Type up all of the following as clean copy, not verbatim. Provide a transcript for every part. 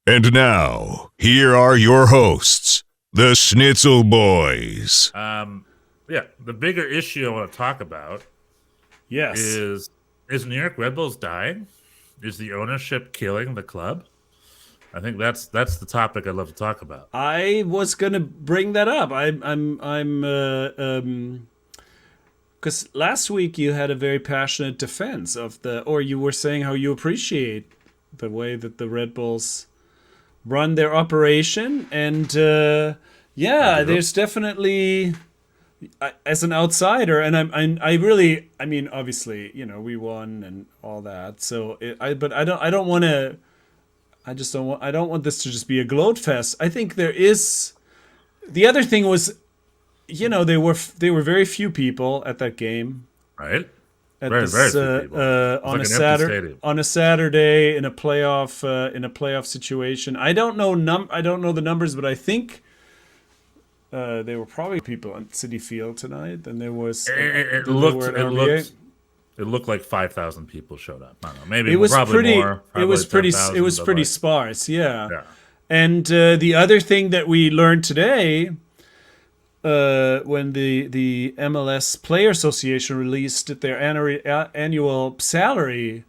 And now, here are your hosts, the Schnitzel Boys. Yeah, the bigger issue I want to talk about Yes. is New York Red Bulls dying? Is the ownership killing the club? I think that's the topic I'd love to talk about. I was gonna bring that up. Because last week you had a very passionate defense of or you were saying how you appreciate the way that the Red Bulls run their operation, and there's definitely, as an outsider, and I mean, obviously, we won and all that. So I don't want to. I don't want this to just be a gloat fest. I think there is. The other thing was, there were very few people at that game. Right. At very this, few people. On a Saturday in a playoff situation. I don't know the numbers, but I think there were probably people on Citi Field tonight. And there was it looked like 5,000 people showed up. I don't know. Maybe it was probably pretty. More. It was pretty. 10,000, It was pretty like, sparse. Yeah. Yeah. And the other thing that we learned today, when the MLS Player Association released their annual salary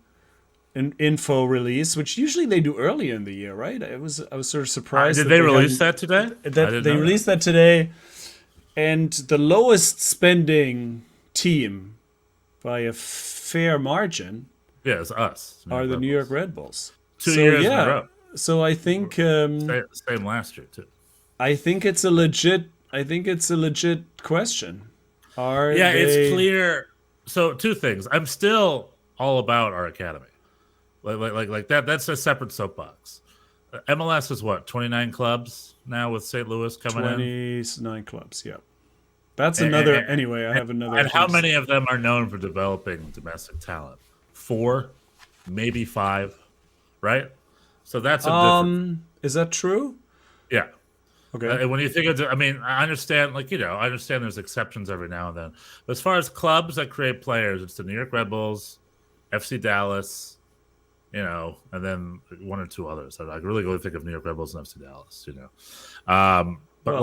info release, which usually they do early in the year, right? I was sort of surprised. Did they release that today? They released that today, and the lowest spending team by a fair margin, yeah, it's us. are the New York Red Bulls. 2 years in a row. So I think same last year too. I think it's a legit question. It's clear. So two things. I'm still all about our academy. Like that. That's a separate soapbox. MLS is what, 29 clubs now with St. Louis coming in. 29 clubs. Yeah. That's another. Anyway, I have another. And how many of them are known for developing domestic talent? 4, maybe 5, right? So that's a difference. Is that true? Yeah. Okay. When you think of, I understand, I understand there's exceptions every now and then. But as far as clubs that create players, it's the New York Red Bulls, FC Dallas, and then 1 or 2 others. I really go think of New York Red Bulls and FC Dallas, But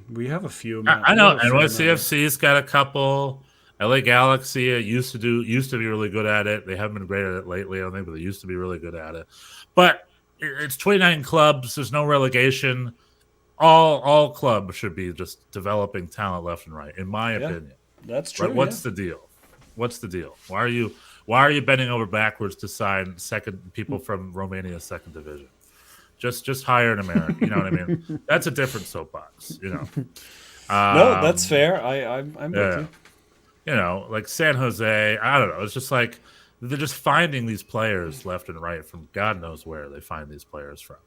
we have a few. I know NYCFC's got a couple. LA Galaxy used to be really good at it. They haven't been great at it lately, I don't think, but they used to be really good at it. But it's 29 clubs. There's no relegation. All clubs should be just developing talent left and right, in my opinion. That's true. Right? What's the deal? Why are you bending over backwards to sign people from Romania's second division? Just hire an American. You know what I mean? That's a different soapbox. No, that's fair. I'm with you. Like San Jose. I don't know. It's just like they're just finding these players left and right from God knows where they find these players from.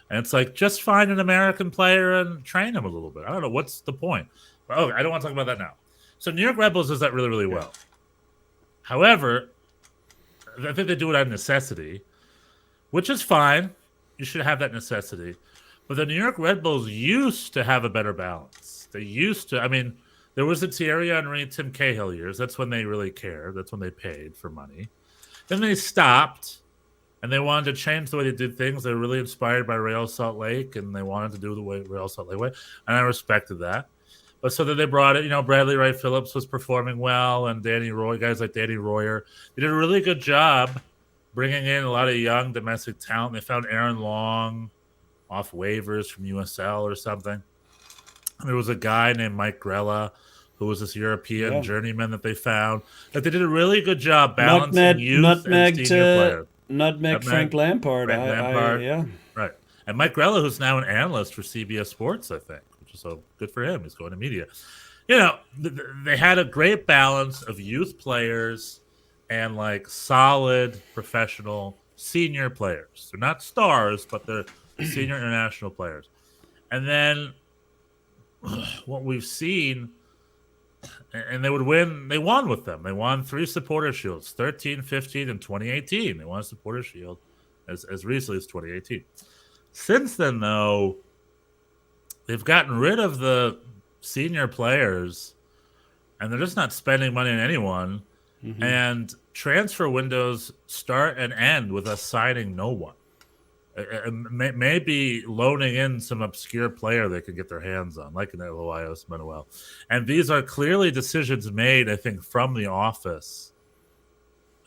And it's like, just find an American player and train him a little bit. I don't know. What's the point? But, I don't want to talk about that now. So New York Red Bulls does that really, really well. However, I think they do it out of necessity, which is fine. You should have that necessity. But the New York Red Bulls used to have a better balance. They used to. There was the Thierry Henry, Tim Cahill years. That's when they really cared. That's when they paid for money. Then they stopped. And they wanted to change the way they did things. They were really inspired by Real Salt Lake, and they wanted to do the way Real Salt Lake way. And I respected that. But so then they brought it, Bradley Wright Phillips was performing well, and guys like Danny Royer. They did a really good job bringing in a lot of young domestic talent. They found Aaron Long off waivers from USL or something. And there was a guy named Mike Grella, who was this European journeyman that they found. That they did a really good job balancing youth and senior players. Nutmeg Frank Lampard. Right. And Mike Grella, who's now an analyst for CBS Sports, I think, which is so good for him. He's going to media. They had a great balance of youth players and like solid professional senior players. They're not stars, but they're senior international players. And then what we've seen, and they would win. They won with them. They won 3 Supporter Shields, 13, 15, and 2018. They won a Supporter Shield as recently as 2018. Since then, though, they've gotten rid of the senior players, and they're just not spending money on anyone. Mm-hmm. And transfer windows start and end with us signing no one. maybe loaning in some obscure player they could get their hands on, like an Eloios Manuel. And these are clearly decisions made, I think, from the office.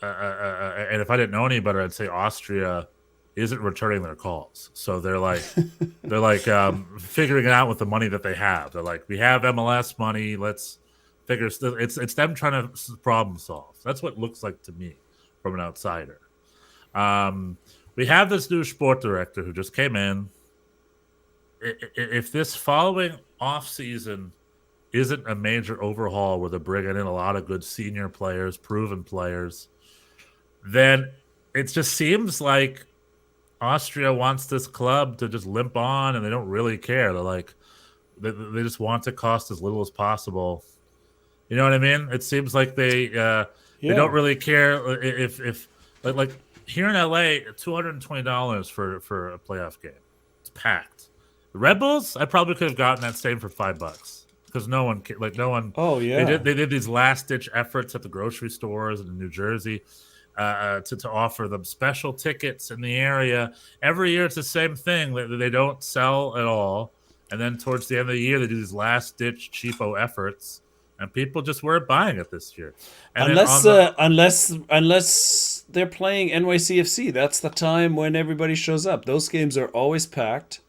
And if I didn't know any better, I'd say Austria isn't returning their calls. So they're like figuring it out with the money that they have. They're like, we have MLS money, let's figure. It's them trying to problem solve. That's what it looks like to me from an outsider. We have this new sport director who just came in. If this following off season isn't a major overhaul where they're bringing in a lot of good senior players, proven players, then it just seems like Austria wants this club to just limp on, and they don't really care. They're like, they just want to cost as little as possible. You know what I mean? It seems like they don't really care if like here in LA, $220 for a playoff game. It's packed. The Red Bulls, I probably could have gotten that same for $5 because no one. Oh yeah, they did these last ditch efforts at the grocery stores in New Jersey. To offer them special tickets in the area. Every year it's the same thing. They don't sell at all. And then towards the end of the year, they do these last-ditch cheapo efforts. And people just weren't buying it this year. And unless they're playing NYCFC. That's the time when everybody shows up. Those games are always packed.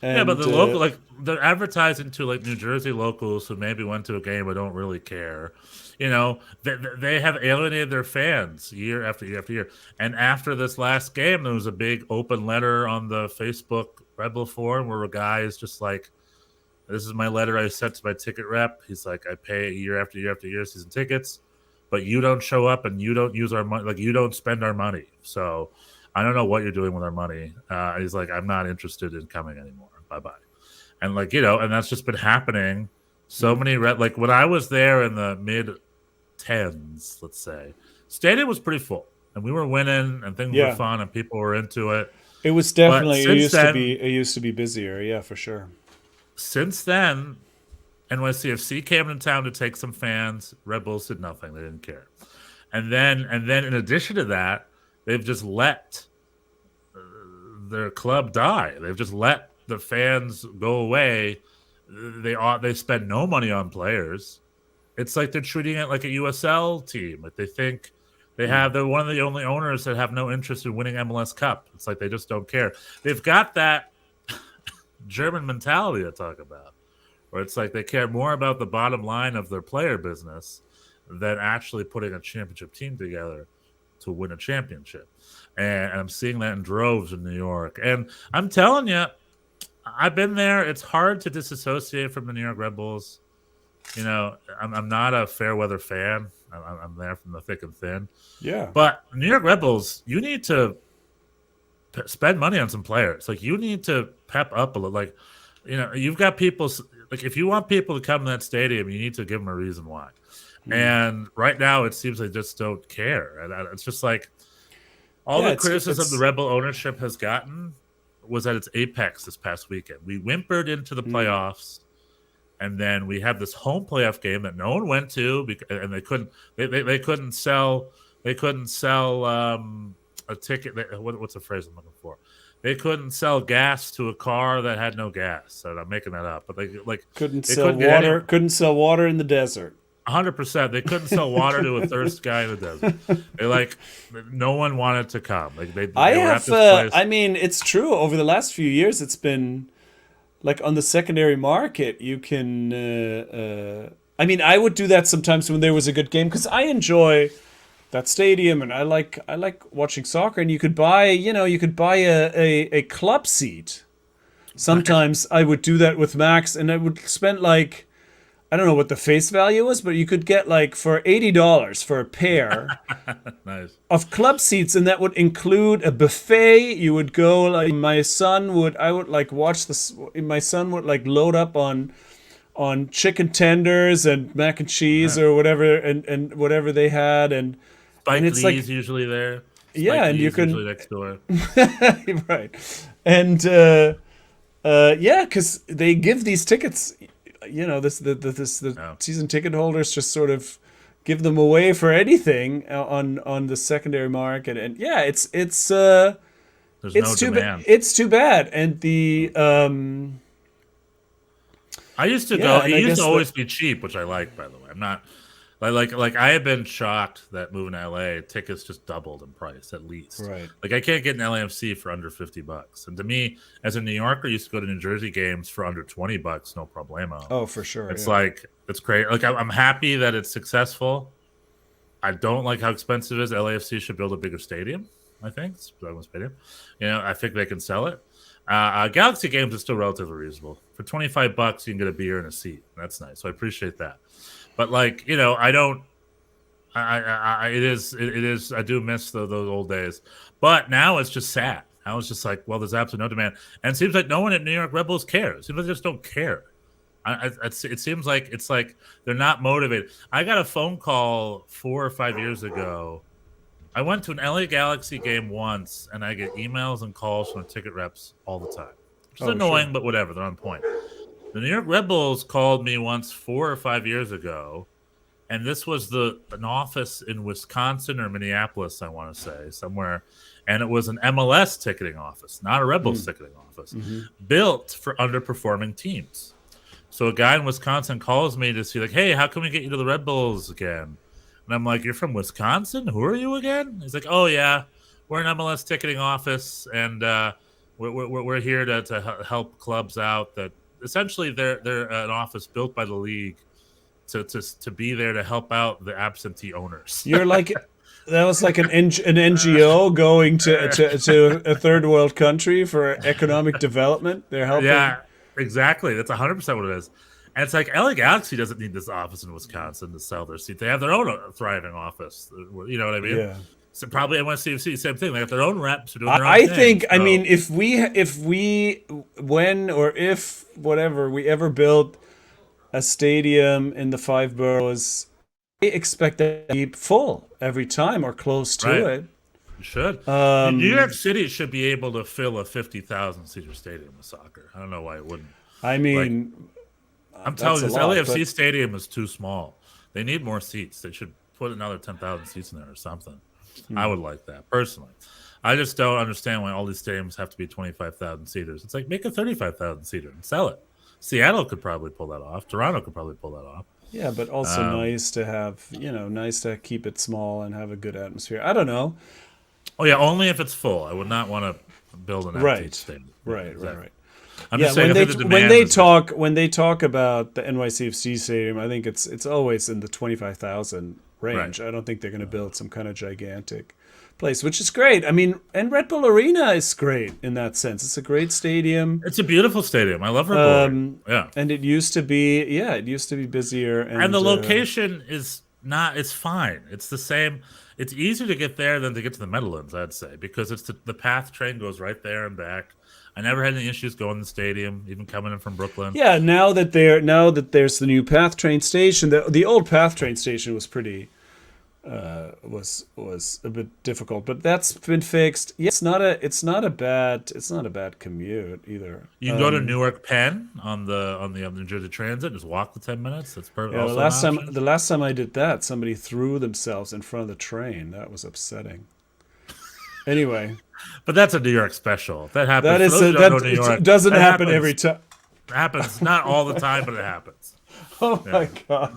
And, yeah, but the local, they're advertising to New Jersey locals who maybe went to a game but don't really care. You know, they have alienated their fans year after year after year. And after this last game, there was a big open letter on the Facebook Red Bull forum where a guy is just like, this is my letter I sent to my ticket rep. He's like, I pay year after year after year season tickets, but you don't show up and you don't use our money. You don't spend our money. So I don't know what you're doing with our money. He's like, I'm not interested in coming anymore. Bye-bye. And and that's just been happening. So many when I was there in the mid-10s, let's say, stadium was pretty full. And we were winning and things were fun and people were into it. It was definitely it used to be busier, yeah, for sure. Since then, NYCFC came into town to take some fans. Red Bulls did nothing. They didn't care. And then in addition to that, they've just let their club die. They've just let the fans go away. They spend no money on players. It's like they're treating it like a USL team. Like they think they're one of the only owners that have no interest in winning MLS Cup. It's like they just don't care. They've got that German mentality I talk about, where it's like they care more about the bottom line of their player business than actually putting a championship team together to win a championship. And I'm seeing that in droves in New York. And I'm telling you, I've been there. It's hard to disassociate from the New York Red Bulls. You know, I'm not a fair weather fan. I'm there from the thick and thin. Yeah. But New York Red Bulls, you need to spend money on some players. You need to pep up a little. You've got people. If you want people to come to that stadium, you need to give them a reason why. And right now, it seems they just don't care. And it's just all the criticism the Red Bull ownership has gotten was at its apex this past weekend. We whimpered into the playoffs, and then we have this home playoff game that no one went to, and they couldn't. They couldn't sell. They couldn't sell a ticket. What's the phrase I'm looking for? They couldn't sell gas to a car that had no gas. And I'm making that up, but they couldn't sell water. Couldn't sell water in the desert. 100%. They couldn't sell water to a thirst guy in the desert. No one wanted to come. I mean, it's true. Over the last few years, it's been on the secondary market. You can. I mean, I would do that sometimes when there was a good game because I enjoy that stadium and I like watching soccer. And you could buy, a club seat. Sometimes I would do that with Max, and I would spend I don't know what the face value was, but you could get for $80 for a pair nice. Of club seats, and that would include a buffet. You would go my son would watch this. My son would load up on chicken tenders and mac and cheese or whatever, and whatever they had, and it's Lee's usually there. Yeah, and you can usually next door. Right, and because they give these tickets. The season ticket holders just sort of give them away for anything on the secondary market, and it's There's no demand. It's too bad. And I used to go. It used to always be cheap, which I like, by the way. I'm not like I have been shocked that moving to LA, tickets just doubled in price at least. Right. Like I can't get an LAFC for under $50. And to me, as a New Yorker, I used to go to New Jersey games for under $20, no problemo. Oh, for sure. It's like it's great. Like I'm happy that it's successful. I don't like how expensive it is. LAFC should build a bigger stadium. I think stadium. I think they can sell it. Galaxy games is still relatively reasonable. For $25, you can get a beer and a seat. That's nice. So I appreciate that. But like, I don't. It is. I do miss those old days. But now it's just sad. Now it's just like, well, there's absolutely no demand, and it seems like no one at New York Red Bulls cares. It seems like they just don't care. It seems like it's like they're not motivated. I got a phone call 4 or 5 years ago. I went to an LA Galaxy game once, and I get emails and calls from the ticket reps all the time. Which is annoying, sure. But whatever. They're on point. The New York Red Bulls called me once 4 or 5 years ago, and this was an office in Wisconsin or Minneapolis, I want to say, somewhere. And it was an MLS ticketing office, not a Red Bulls ticketing office, built for underperforming teams. So a guy in Wisconsin calls me to see, like, hey, how can we get you to the Red Bulls again? And I'm like, you're from Wisconsin? Who are you again? He's like, oh, yeah, we're an MLS ticketing office, and we're here to help clubs out. That essentially they're an office built by the league to be there to help out the absentee owners. You're like, that was like an NGO going to a third world country for economic development. They're helping. Yeah, exactly. That's 100% what it is. And it's like LA Galaxy doesn't need this office in Wisconsin to sell their seats. They have their own thriving office. You know what I mean? Yeah. So probably NYCFC, same thing. They have their own reps who are doing their own thing. I think, I mean, if we, when or if whatever we ever build a stadium in the 5 boroughs, I expect that to be full every time or close to it. You should. New York City should be able to fill a 50,000 seater stadium with soccer. I don't know why it wouldn't. I mean, I'm telling you, this LAFC stadium is too small. They need more seats. They should put another 10,000 seats in there or something. I would like that, personally. I just don't understand why all these stadiums have to be 25,000 seaters. It's like, make a 35,000 seater and sell it. Seattle could probably pull that off. Toronto could probably pull that off. Yeah, but also nice to have, nice to keep it small and have a good atmosphere. I don't know. Oh, yeah, only if it's full. I would not want to build an empty stadium. Right. I'm just saying, when they talk about the NYCFC stadium, I think it's always in the 25,000 range. Right. I don't think they're going to build some kind of gigantic place, which is great. I mean, and Red Bull Arena is great in that sense. It's a great stadium. It's a beautiful stadium. I love Red Bull Arena. Yeah, and it used to be busier. And the location is not. It's fine. It's the same. It's easier to get there than to get to the Meadowlands, I'd say, because it's the PATH train goes right there and back. I never had any issues going to the stadium, even coming in from Brooklyn. Yeah, now that there's the new PATH train station, the old PATH train station was pretty was a bit difficult, but that's been fixed. Yeah, it's not a bad commute either. You can go to Newark Penn on the New Jersey Transit, just walk the 10 minutes. That's perfect. Yeah, the last time I did that, somebody threw themselves in front of the train. That was upsetting. Anyway. But that's a New York special. That happens. It doesn't happen every time. It happens not all the time, but it happens. Oh my God!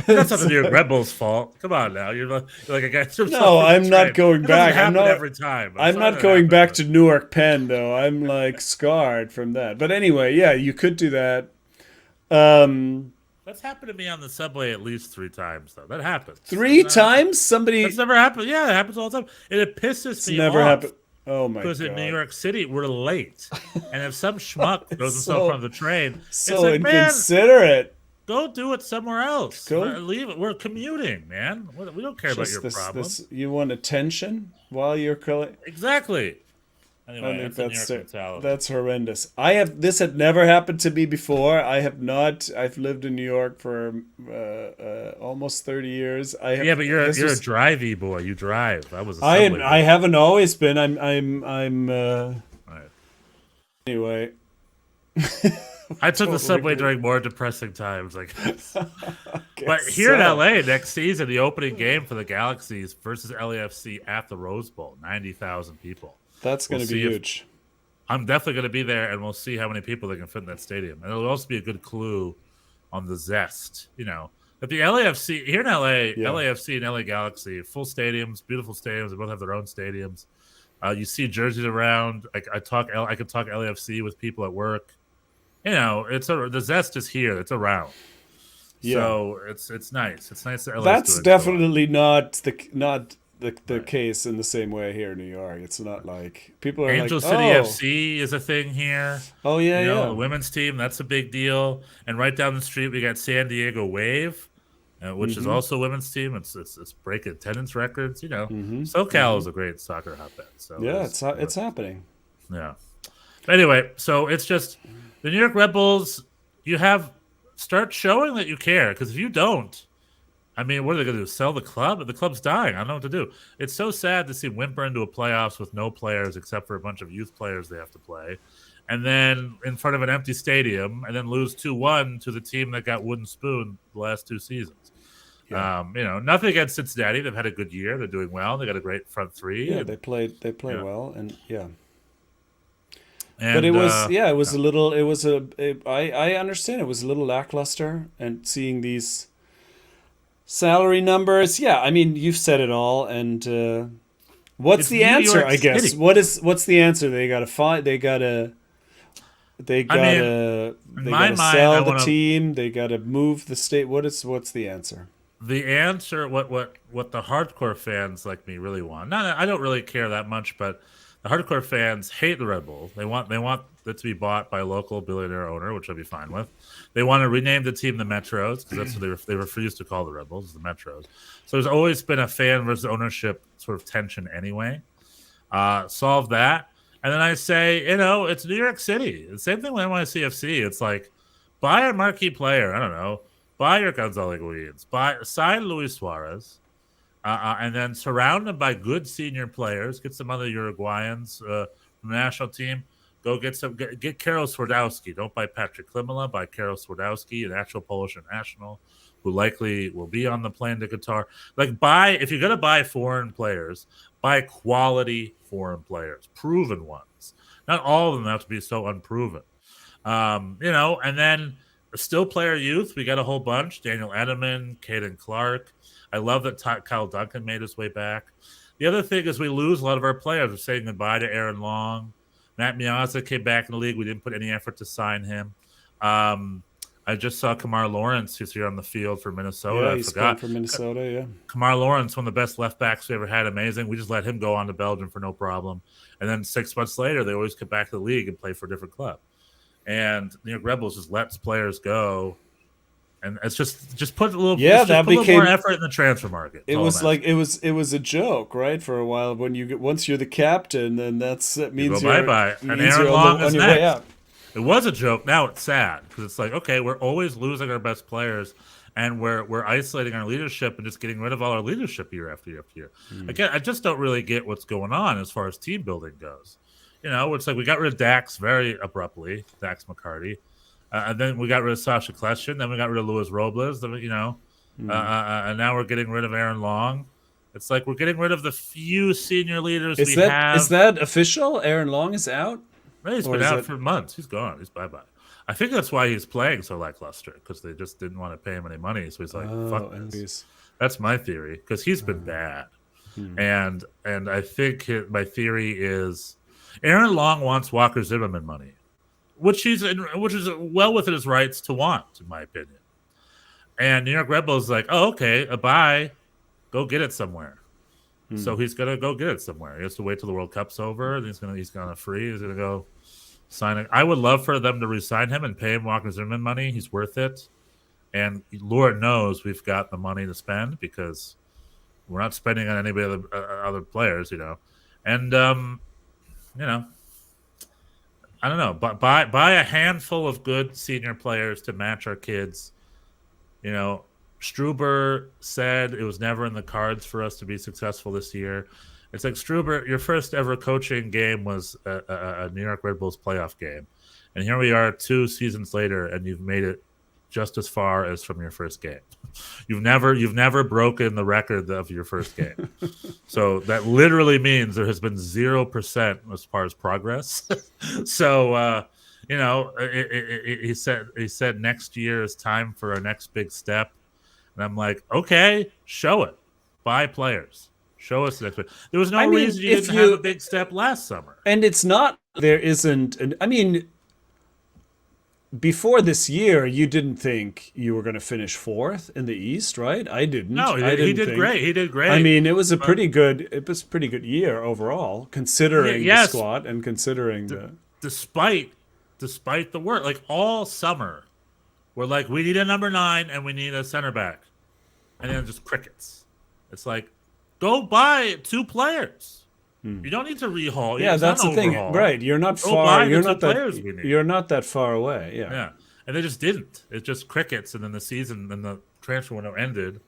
That's not the New York Red Bulls' fault. Come on now, you're like a guy. No, I'm not going back. I'm not every time. I'm not going back to Newark Penn though. I'm like scarred from that. But anyway, yeah, you could do that. That's happened to me on the subway at least 3 times, though. That happens. 3 times? Somebody. That's never happened. Yeah, it happens all the time. And it pisses me off. Never happened. Oh my God. Because in New York City, we're late. And if some schmuck throws himself on the train, so it's like, inconsiderate. Man, go do it somewhere else. Leave it. We're commuting, man. We don't care about your problem. You want attention while you're Exactly. Anyway, that's horrendous. This had never happened to me before. I've lived in New York for almost 30 years. But you're a drivey boy. You drive. I haven't always been. I'm right. Anyway. I took the subway during more depressing times like this. But here in LA next season, the opening game for the Galaxies versus LAFC at the Rose Bowl, 90,000 people. That's going to be huge. I'm definitely going to be there, and we'll see how many people they can fit in that stadium. And it'll also be a good clue on the zest, But the LAFC here in LA, LAFC and LA Galaxy, full stadiums, beautiful stadiums. They both have their own stadiums. You see jerseys around. I could talk LAFC with people at work. The zest is here. It's around. Yeah. So it's nice. It's nice that LA's That's definitely not the case in the same way here in New York. It's not like people are Angel City FC is a thing here. Oh yeah, The women's team, that's a big deal. And right down the street we got San Diego Wave, which is also a women's team. It's breaking attendance records. SoCal is a great soccer hotbed. So yeah, it's happening. Yeah. But anyway, so it's just the New York Red Bulls. Start showing that you care, because if you don't, what are they going to do? Sell the club? The club's dying. I don't know what to do. It's so sad to see them whimper into a playoffs with no players except for a bunch of youth players they have to play, and then in front of an empty stadium, and then lose 2-1 to the team that got wooden spoon the last 2 seasons. Yeah. Nothing against Cincinnati. They've had a good year. They're doing well. They got a great front three. Yeah, they play well, and yeah. But it was a little. I understand it was a little lackluster, and seeing these salary numbers. Yeah, you've said it all. And what's the answer? I guess what's the answer? They got to find. They got to sell the team. They got to move the state. What's the answer? The answer, what the hardcore fans like me really want. I don't really care that much, but the hardcore fans hate the Red Bulls. They want it to be bought by a local billionaire owner, which I'd be fine with. They want to rename the team the Metros, because that's what they refuse to call the Red Bulls, the Metros. So there's always been a fan versus ownership sort of tension anyway. Solve that. And then I say, it's New York City. The same thing with NYCFC. It's like, buy a marquee player. I don't know. Buy your Gonzalo Higuaín. Sign Luis Suarez. And then surround them by good senior players. Get some other Uruguayans from the national team. Go get Karol Swardowski. Don't buy Patrick Klimala. Buy Karol Swardowski, an actual Polish international who likely will be on the plane to Qatar. If you're going to buy foreign players, buy quality foreign players, proven ones. Not all of them have to be so unproven. And then still player youth. We got a whole bunch. Daniel Edelman, Caden Clark. I love that Kyle Duncan made his way back. The other thing is we lose a lot of our players. We're saying goodbye to Aaron Long. Matt Miazza came back in the league. We didn't put any effort to sign him. I just saw Kamar Lawrence, who's here on the field for Minnesota. Yeah, he's playing for Minnesota, yeah. Kamar Lawrence, one of the best left backs we ever had. Amazing. We just let him go on to Belgium for no problem. And then 6 months later, they always come back to the league and play for a different club. And New York Red Bulls just lets players go. And it's just put a little, more effort in the transfer market. It was it was a joke, right? For a while, once you're the captain, then that means you go bye. And Aaron Long is next. It was a joke. Now it's sad because it's like, okay, we're always losing our best players, and we're isolating our leadership and just getting rid of all our leadership year after year after year. Again, I just don't really get what's going on as far as team building goes. It's like we got rid of Dax very abruptly, Dax McCarty. And then we got rid of Sasha Kleshin. Then we got rid of Luis Robles. Then, and now we're getting rid of Aaron Long. It's like we're getting rid of the few senior leaders we have. Is that official? Aaron Long is out? He's been out for months. He's gone. He's bye-bye. I think that's why he's playing so lackluster, because they just didn't want to pay him any money. So he's like, fuck this. That's my theory, because he's been bad. And I think my theory is Aaron Long wants Walker Zimmerman money. Which is well within his rights to want, in my opinion. And New York Red Bulls is like, oh, okay, bye. Go get it somewhere. So he's gonna go get it somewhere. He has to wait till the World Cup's over, and he's gonna free. He's gonna go sign it. I would love for them to re-sign him and pay him Walker Zimmerman money. He's worth it. And Lord knows we've got the money to spend, because we're not spending on anybody other players, And I don't know, but buy a handful of good senior players to match our kids. Struber said it was never in the cards for us to be successful this year. It's like, Struber, your first ever coaching game was a New York Red Bulls playoff game. And here we are 2 seasons later, and you've made it just as far as from your first game. You've never broken the record of your first game. So that literally means there has been 0% as far as progress. So he said next year is time for our next big step, and I'm like, okay, show it. Buy players. Show us the next bit. There was no reason you didn't have a big step last summer. And it's not, there isn't, before this year, you didn't think you were going to finish 4th in the East, right? I didn't. No, he did great. He did great. It was a pretty good year overall, considering the squad and considering despite the work, like all summer, we're like, we need a number 9 and we need a center back, and then just crickets. It's like, go buy 2 players. You don't need to rehaul. Yeah, that's the thing, right? You're not far. You're not that far away. Yeah, and they just didn't. It's just crickets, and then the season and the transfer window ended,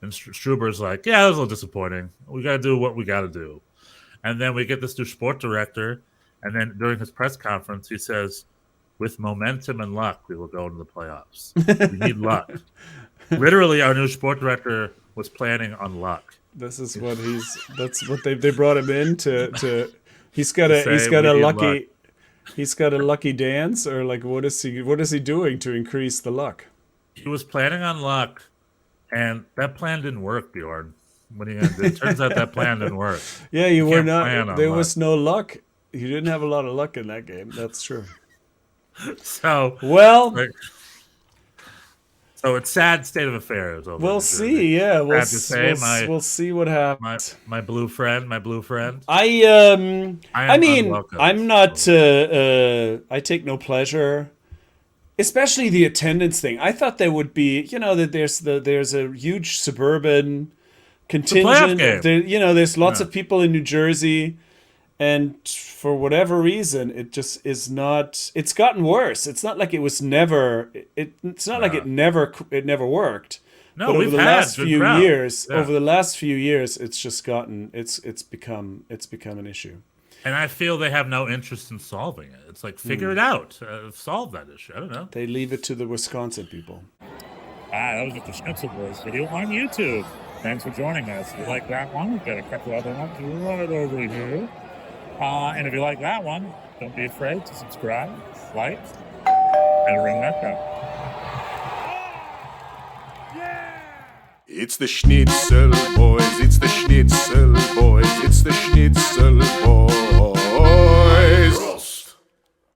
and Struber's like, "Yeah, that was a little disappointing. We got to do what we got to do." And then we get this new sport director, and then during his press conference, he says, "With momentum and luck, we will go into the playoffs. We need luck." Literally, our new sport director was planning on luck. This is what that's what they brought him in to he's got a lucky dance, or like what is he doing to increase the luck? He was planning on luck, and that plan didn't work, Bjorn. It turns out that plan didn't work. Yeah, there was no luck. You didn't have a lot of luck in that game. That's true. So So it's sad state of affairs. We'll see. Yeah, we'll see what happens. My blue friend. I'm not. I take no pleasure, especially the attendance thing. I thought there would be, that there's a huge suburban contingent. There's lots of people in New Jersey. And for whatever reason, it just is not. It's gotten worse. It's not like it was never. It's not like it never worked. No, but over the last few years, it's just gotten. It's become an issue. And I feel they have no interest in solving it. It's like, figure it out, solve that issue. I don't know. They leave it to the Wisconsin people. That was the Schnitzel Boys video on YouTube. Thanks for joining us. If you like that one, we've got a couple other ones right over here. And if you like that one, don't be afraid to subscribe, like, and ring that bell. It's the Schnitzel Boys, it's the Schnitzel Boys, it's the Schnitzel Boys.